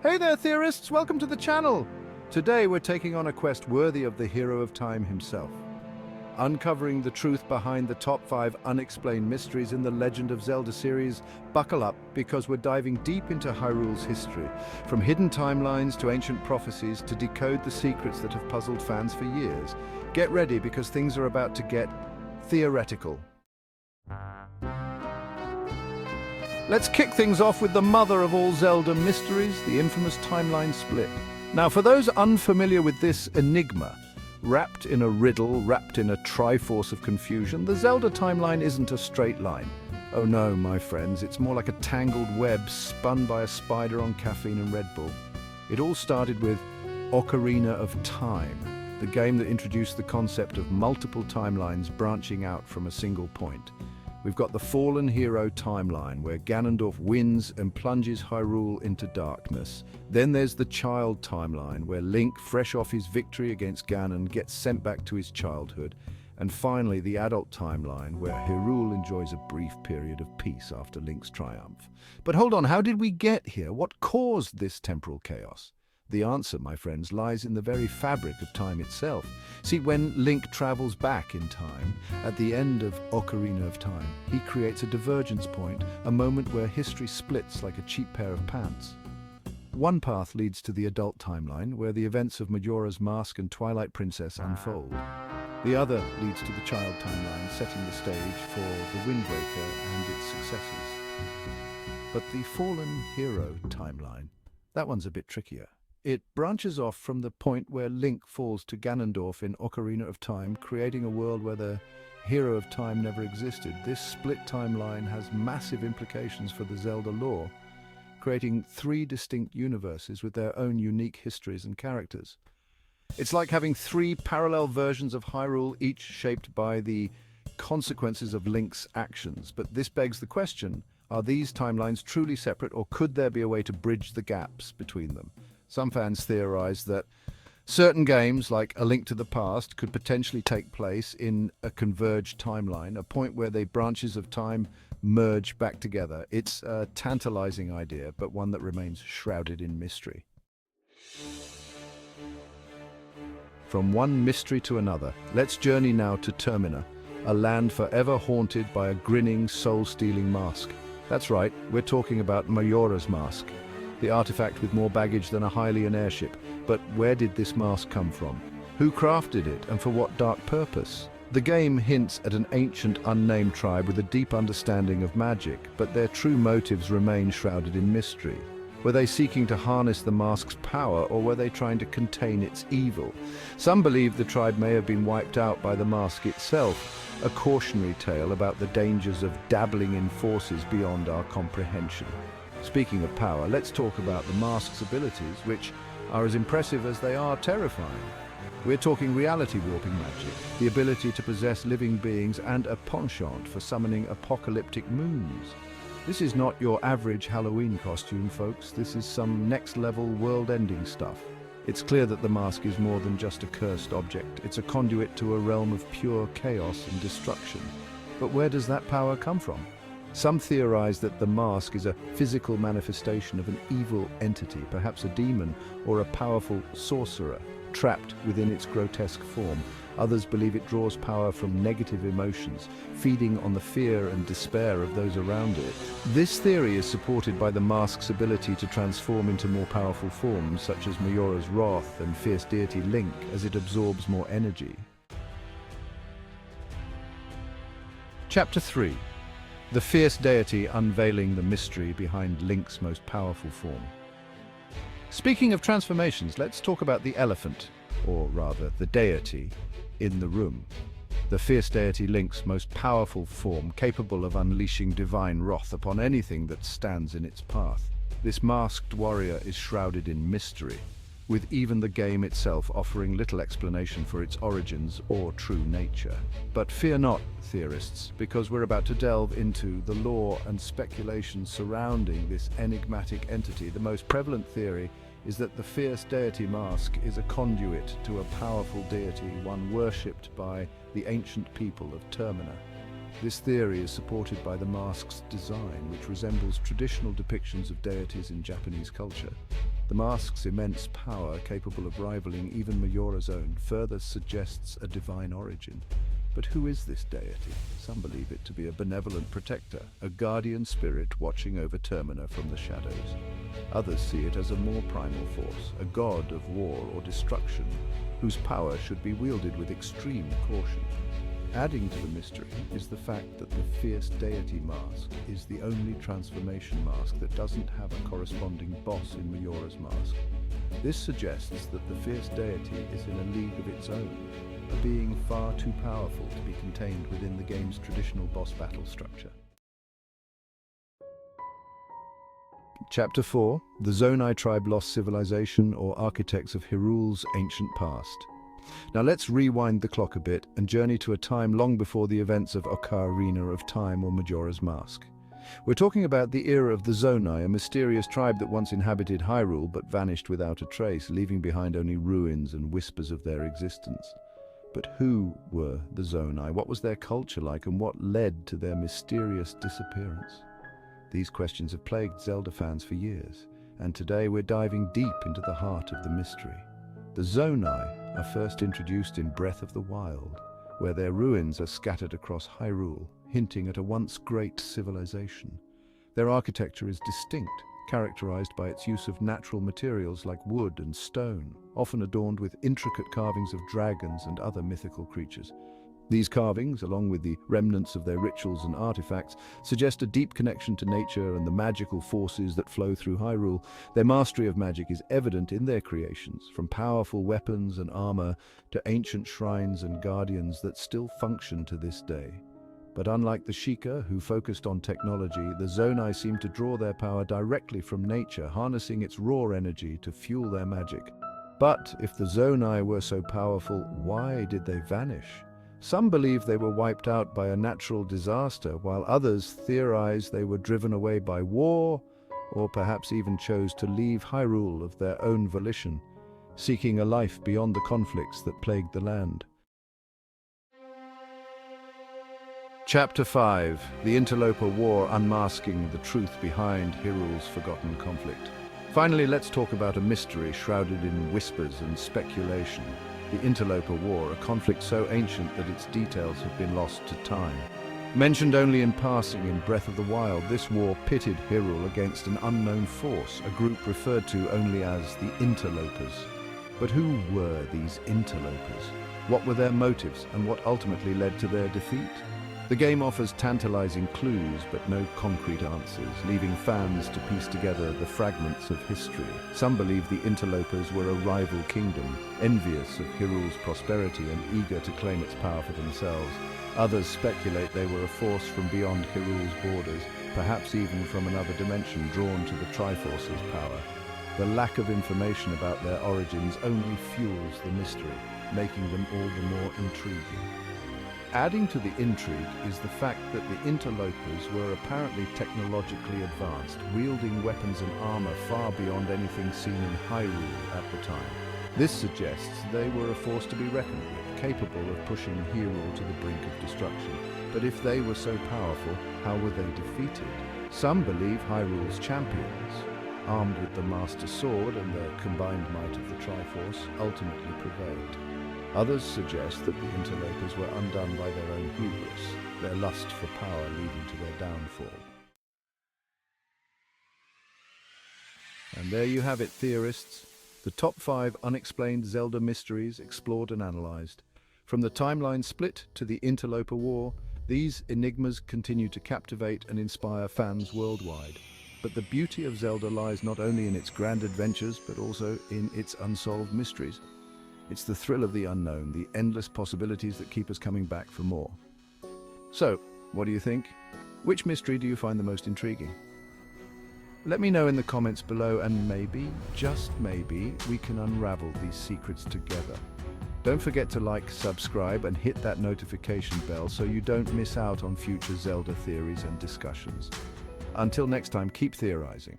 Hey there, theorists! Welcome to the channel! Today we're taking on a quest worthy of the hero of time himself. Uncovering the truth behind the top 5 unexplained mysteries in the Legend of Zelda series, buckle up because we're diving deep into Hyrule's history, from hidden timelines to ancient prophecies to decode the secrets that have puzzled fans for years. Get ready because things are about to get theoretical. Let's kick things off with the mother of all Zelda mysteries, the infamous timeline split. Now, for those unfamiliar with this enigma, wrapped in a riddle, wrapped in a triforce of confusion, the Zelda timeline isn't a straight line. Oh no, my friends, it's more like a tangled web spun by a spider on caffeine and Red Bull. It all started with Ocarina of Time, the game that introduced the concept of multiple timelines branching out from a single point. We've got the fallen hero timeline, where Ganondorf wins and plunges Hyrule into darkness. Then there's the child timeline, where Link, fresh off his victory against Ganon, gets sent back to his childhood. And finally, the adult timeline, where Hyrule enjoys a brief period of peace after Link's triumph. But hold on, how did we get here? What caused this temporal chaos? The answer, my friends, lies in the very fabric of time itself. See, when Link travels back in time, at the end of Ocarina of Time, he creates a divergence point, a moment where history splits like a cheap pair of pants. One path leads to the adult timeline, where the events of Majora's Mask and Twilight Princess unfold. The other leads to the child timeline, setting the stage for the Wind Waker and its successors. But the fallen hero timeline, that one's a bit trickier. It branches off from the point where Link falls to Ganondorf in Ocarina of Time, creating a world where the hero of time never existed. This split timeline has massive implications for the Zelda lore, creating 3 distinct universes with their own unique histories and characters. It's like having 3 parallel versions of Hyrule, each shaped by the consequences of Link's actions. But this begs the question, are these timelines truly separate, or could there be a way to bridge the gaps between them? Some fans theorize that certain games, like A Link to the Past, could potentially take place in a converged timeline, a point where the branches of time merge back together. It's a tantalizing idea, but one that remains shrouded in mystery. From one mystery to another, let's journey now to Termina, a land forever haunted by a grinning, soul-stealing mask. That's right, we're talking about Majora's Mask, the artifact with more baggage than a Hylian airship. But where did this mask come from? Who crafted it, and for what dark purpose? The game hints at an ancient, unnamed tribe with a deep understanding of magic, but their true motives remain shrouded in mystery. Were they seeking to harness the mask's power, or were they trying to contain its evil? Some believe the tribe may have been wiped out by the mask itself, a cautionary tale about the dangers of dabbling in forces beyond our comprehension. Speaking of power, let's talk about the mask's abilities, which are as impressive as they are terrifying. We're talking reality warping magic, the ability to possess living beings, and a penchant for summoning apocalyptic moons. This is not your average Halloween costume, folks. This is some next-level world-ending stuff. It's clear that the mask is more than just a cursed object. It's a conduit to a realm of pure chaos and destruction. But where does that power come from? Some theorize that the mask is a physical manifestation of an evil entity, perhaps a demon or a powerful sorcerer, trapped within its grotesque form. Others believe it draws power from negative emotions, feeding on the fear and despair of those around it. This theory is supported by the mask's ability to transform into more powerful forms, such as Majora's Wrath and Fierce Deity Link, as it absorbs more energy. Chapter 3. The Fierce Deity unveiling the mystery behind Link's most powerful form. Speaking of transformations, let's talk about the elephant, or rather the deity, in the room. The Fierce Deity Link's most powerful form, capable of unleashing divine wrath upon anything that stands in its path. This masked warrior is shrouded in mystery, with even the game itself offering little explanation for its origins or true nature. But fear not, theorists, because we're about to delve into the lore and speculation surrounding this enigmatic entity. The most prevalent theory is that the Fierce Deity mask is a conduit to a powerful deity, one worshipped by the ancient people of Termina. This theory is supported by the mask's design, which resembles traditional depictions of deities in Japanese culture. The mask's immense power, capable of rivaling even Majora's own, further suggests a divine origin. But who is this deity? Some believe it to be a benevolent protector, a guardian spirit watching over Termina from the shadows. Others see it as a more primal force, a god of war or destruction, whose power should be wielded with extreme caution. Adding to the mystery is the fact that the Fierce Deity mask is the only transformation mask that doesn't have a corresponding boss in Majora's Mask. This suggests that the Fierce Deity is in a league of its own, a being far too powerful to be contained within the game's traditional boss battle structure. Chapter 4, the Zoni Tribe Lost Civilization, or Architects of Hyrule's Ancient Past. Now let's rewind the clock a bit and journey to a time long before the events of Ocarina of Time or Majora's Mask. We're talking about the era of the Zoni, a mysterious tribe that once inhabited Hyrule but vanished without a trace, leaving behind only ruins and whispers of their existence. But who were the Zoni? What was their culture like, and what led to their mysterious disappearance? These questions have plagued Zelda fans for years, and today we're diving deep into the heart of the mystery. The Zoni are first introduced in Breath of the Wild, where their ruins are scattered across Hyrule, hinting at a once great civilization. Their architecture is distinct, characterized by its use of natural materials like wood and stone, often adorned with intricate carvings of dragons and other mythical creatures. These carvings, along with the remnants of their rituals and artifacts, suggest a deep connection to nature and the magical forces that flow through Hyrule. Their mastery of magic is evident in their creations, from powerful weapons and armor to ancient shrines and guardians that still function to this day. But unlike the Sheikah, who focused on technology, the Zoni seem to draw their power directly from nature, harnessing its raw energy to fuel their magic. But if the Zoni were so powerful, why did they vanish? Some believe they were wiped out by a natural disaster, while others theorize they were driven away by war, or perhaps even chose to leave Hyrule of their own volition, seeking a life beyond the conflicts that plagued the land. Chapter 5, the Interloper War, unmasking the truth behind Hyrule's forgotten conflict. Finally, let's talk about a mystery shrouded in whispers and speculation. The Interloper War, a conflict so ancient that its details have been lost to time. Mentioned only in passing in Breath of the Wild, this war pitted Hyrule against an unknown force, a group referred to only as the Interlopers. But who were these Interlopers? What were their motives, and what ultimately led to their defeat? The game offers tantalizing clues, but no concrete answers, leaving fans to piece together the fragments of history. Some believe the Interlopers were a rival kingdom, envious of Hyrule's prosperity and eager to claim its power for themselves. Others speculate they were a force from beyond Hyrule's borders, perhaps even from another dimension drawn to the Triforce's power. The lack of information about their origins only fuels the mystery, making them all the more intriguing. Adding to the intrigue is the fact that the Interlopers were apparently technologically advanced, wielding weapons and armor far beyond anything seen in Hyrule at the time. This suggests they were a force to be reckoned with, capable of pushing Hyrule to the brink of destruction. But if they were so powerful, how were they defeated? Some believe Hyrule's champions, armed with the Master Sword and the combined might of the Triforce, ultimately prevailed. Others suggest that the Interlopers were undone by their own hubris, their lust for power leading to their downfall. And there you have it, theorists. The top 5 unexplained Zelda mysteries explored and analyzed. From the timeline split to the Interloper War, these enigmas continue to captivate and inspire fans worldwide. But the beauty of Zelda lies not only in its grand adventures, but also in its unsolved mysteries. It's the thrill of the unknown, the endless possibilities that keep us coming back for more. So, what do you think? Which mystery do you find the most intriguing? Let me know in the comments below, and maybe, just maybe, we can unravel these secrets together. Don't forget to like, subscribe, and hit that notification bell so you don't miss out on future Zelda theories and discussions. Until next time, keep theorizing.